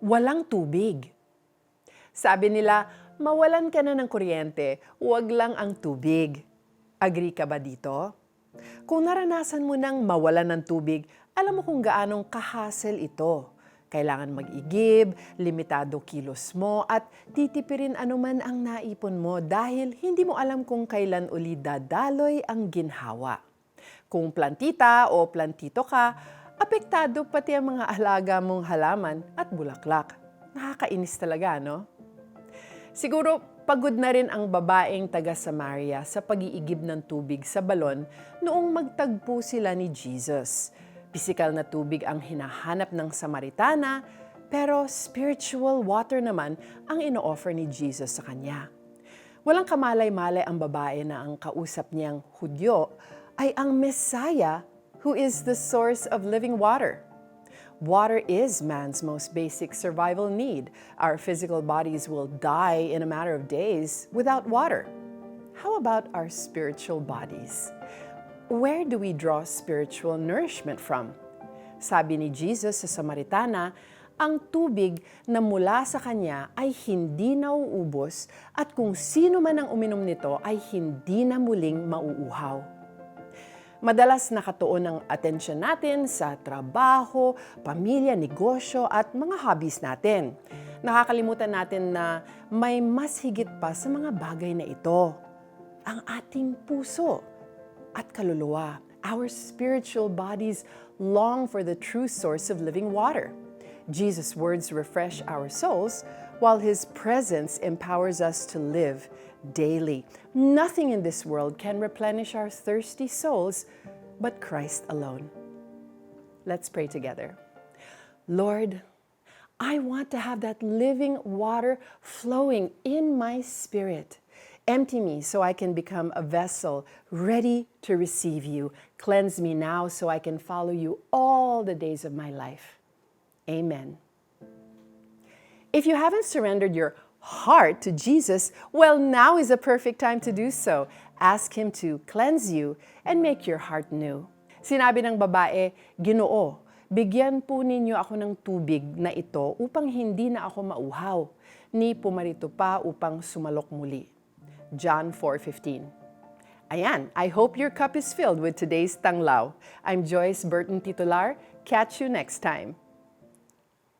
walang tubig. Sabi nila, mawalan ka na ng kuryente, huwag lang ang tubig. Agree ka ba dito? Kung naranasan mo nang mawalan ng tubig, alam mo kung gaanong kahasel ito. Kailangan mag-igib, limitado kilos mo, at titipirin anuman ang naipon mo dahil hindi mo alam kung kailan uli dadaloy ang ginhawa. Kung plantita o plantito ka, apektado pati ang mga alaga mong halaman at bulaklak. Nakakainis talaga, no? Siguro pagod na rin ang babaeng taga Samaria sa pag-iigib ng tubig sa balon noong magtagpo sila ni Jesus. Pisikal na tubig ang hinahanap ng Samaritana, pero spiritual water naman ang ino-offer ni Jesus sa kanya. Walang kamalay-malay ang babae na ang kausap niyang Hudyo ay ang Messiah who is the source of living water. Water is man's most basic survival need. Our physical bodies will die in a matter of days without water. How about our spiritual bodies? Where do we draw spiritual nourishment from? Sabi ni Jesus sa Samaritana, ang tubig na mula sa kanya ay hindi nauubos at kung sino man ang uminom nito ay hindi na muling mauuhaw. Madalas nakatuon ang atensyon natin sa trabaho, pamilya, negosyo at mga hobbies natin. Nakakalimutan natin na may mas higit pa sa mga bagay na ito. Ang ating puso at kaluluwa. Our spiritual bodies long for the true source of living water. Jesus' words refresh our souls, while His presence empowers us to live daily. Nothing in this world can replenish our thirsty souls but Christ alone. Let's pray together. Lord, I want to have that living water flowing in my spirit. Empty me so I can become a vessel ready to receive you. Cleanse me now so I can follow you all the days of my life. Amen. If you haven't surrendered your heart to Jesus, well, now is a perfect time to do so. Ask Him to cleanse you and make your heart new. Sinabi ng babae, Ginoo, bigyan po ninyo ako ng tubig na ito upang hindi na ako mauhaw, ni pumarito pa upang sumalok muli. John 4:15. Ayan, I hope your cup is filled with today's Tanglaw. I'm Joyce Burton Titular. Catch you next time.